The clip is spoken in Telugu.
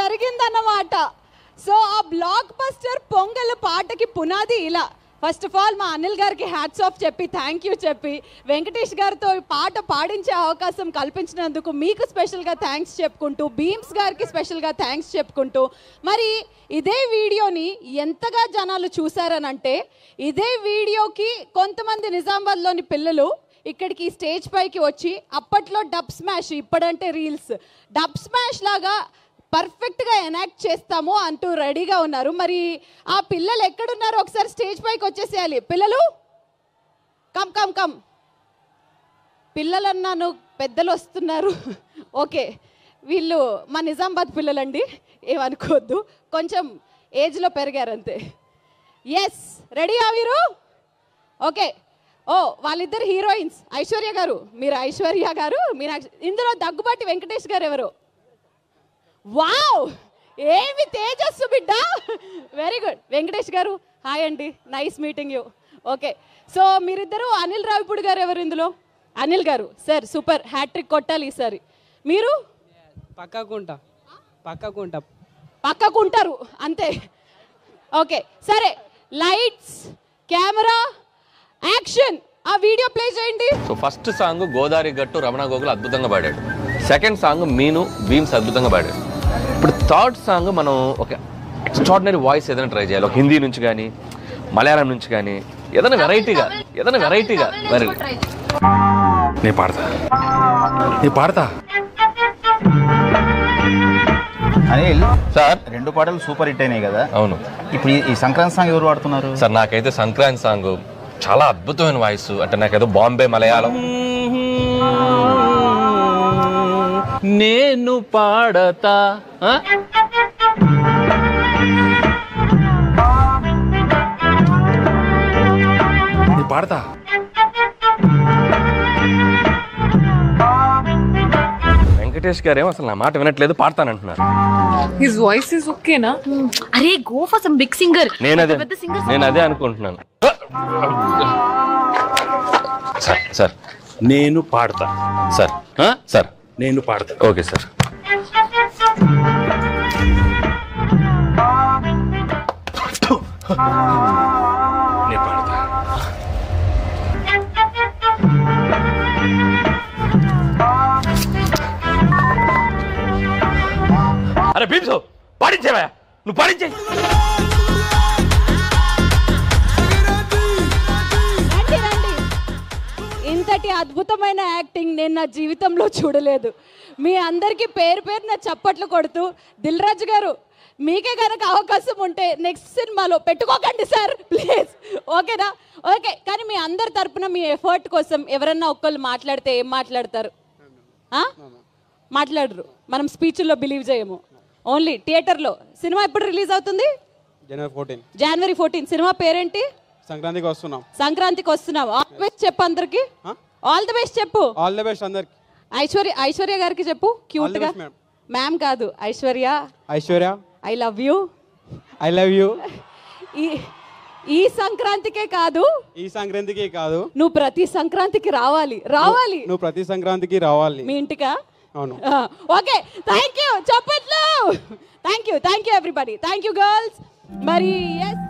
జరిగిందన్నమాట. సో ఆ బ్లాక్ బస్టర్ పొంగల్ పాటకి పునాది ఇలా. ఫస్ట్ ఆఫ్ ఆల్ మా అనిల్ గారికి హ్యాట్స్ ఆఫ్ చెప్పి థ్యాంక్ యూ చెప్పి వెంకటేష్ గారితో ఈ పాట పాడించే అవకాశం కల్పించినందుకు మీకు స్పెషల్గా థ్యాంక్స్ చెప్పుకుంటూ, బీమ్స్ గారికి స్పెషల్గా థ్యాంక్స్ చెప్పుకుంటూ, మరి ఇదే వీడియోని ఎంతగా జనాలు చూసారనంటే ఇదే వీడియోకి కొంతమంది నిజామాబాద్లోని పిల్లలు ఇక్కడికి స్టేజ్ పైకి వచ్చి అప్పట్లో డబ్ స్మాష్, ఇప్పుడంటే రీల్స్, డబ్ స్మాష్ లాగా పర్ఫెక్ట్గా ఎనాక్ట్ చేస్తాము అంటూ రెడీగా ఉన్నారు. మరి ఆ పిల్లలు ఎక్కడున్నారో ఒకసారి స్టేజ్ పైకి వచ్చేసేయాలి. పిల్లలు కమ్ కమ్ కమ్. పిల్లలన్నాను, పెద్దలు వస్తున్నారు. ఓకే, వీళ్ళు మా నిజామాబాద్ పిల్లలండి, ఏమనుకోవద్దు, కొంచెం ఏజ్లో పెరిగారు అంతే. ఎస్, రెడీయా మీరు? ఓకే. ఓ, వాళ్ళిద్దరు హీరోయిన్స్. ఐశ్వర్య గారు, మీరు ఐశ్వర్య గారు, మీనాక్షి. ఇందులో దగ్గుబాటి వెంకటేష్ గారు ఎవరు? వావ్, ఏమి తేజస్సు బిడ్డ. Very good. వెంకటేష్ గారు హాయ్ అండి, nice meeting you. Okay, so మీరిద్దరు. అనిల్ రావిపూడి గారు ఎవరు ఇందులో? అనిల్ గారు సార్, సూపర్, హ్యాట్రిక్ కొట్టాలి ఈసారి. మీరు? పక్కకుంటారు అంతే. ఓకే సరే, లైట్స్ కెమెరా యాక్షన్. ఆ వీడియో ప్లే చేయండి. సో ఫస్ట్ సాంగ్ గోదావరి గట్టు రమణ గోగులు అద్భుతంగా పాడాడు. సెకండ్ సాంగ్ మీను బీమ్స్ అద్భుతంగా పాడాడు. ఇప్పుడు థర్డ్ సాంగ్ మనం ఒక ఎక్స్ట్రాడినరీ వాయిస్ ఏదైనా ట్రై చేయాలి. ఒక హిందీ నుంచి కానీ మలయాళం నుంచి కానీ ఏదైనా వెరైటీగా వెరీ నేను పాడతా అనిల్ సార్. 2 పాటలు సూపర్ హిట్ అయినాయి కదా. అవును. ఇప్పుడు ఈ సంక్రాంతి సాంగ్ ఎవరు పాడుతున్నారు సార్? నాకైతే సంక్రాంతి సాంగ్ చాలా అద్భుతమైన వాయిస్. అంటే నాకేదో బాంబే మలయాళం. నేను పాడతా. పాడతా. వెంకటేష్ గారేమో అసలు నా మాట వినట్లేదు, పాడతానంటున్నారు. His voice is okay na? అరే go for some big singer. నేను అదే అనుకుంటున్నాను. సార్ నేను పాడతా. సార్ నేను పాడతా. Okay sir. నేను పాడతా. అరే భీమ్స్, పాడించేవా? నువ్వు పాడించే. ఇంతటి అద్భుతమైన యాక్టింగ్ నేను నా జీవితంలో చూడలేదు. మీ అందరికీ పేరు పేరున చప్పట్లు కొడుతూ, దిల్ రాజు గారు మీకే కనుక అవకాశం ఉంటే నెక్స్ట్ సినిమాలో పెట్టుకోకండి సార్ ప్లీజ్. ఓకేనా? ఓకే. కానీ మీ అందరి తరపున మీ ఎఫర్ట్ కోసం ఎవరన్నా ఒక్కళ్ళు మాట్లాడితే ఏం మాట్లాడతారు? మాట్లాడరు. మనం స్పీచ్ల్లో బిలీవ్ చేయము, ఓన్లీ థియేటర్లో. సినిమా ఎప్పుడు రిలీజ్ అవుతుంది? జనవరి 14. సినిమా పేరేంటి? సంక్రాంతికి వస్తున్నాం. ఆల్ ది బెస్ట్ చెప్పు అందరికి. ఆల్ ది బెస్ట్ చెప్పు. ఆల్ ది బెస్ట్ అందరికి. ఐశ్వర్య గారికి చెప్పు క్యూట్ గా. మ్యామ్ కాదు, ఐశ్వర్య. I love you. ఈ సంక్రాంతికే కాదు, నువ్వు ప్రతి సంక్రాంతికి రావాలి. మీ ఇంటికా? అవును. Okay, thank you. చెప్పట్లు. Thank you everybody. Thank you girls. మరి ఎస్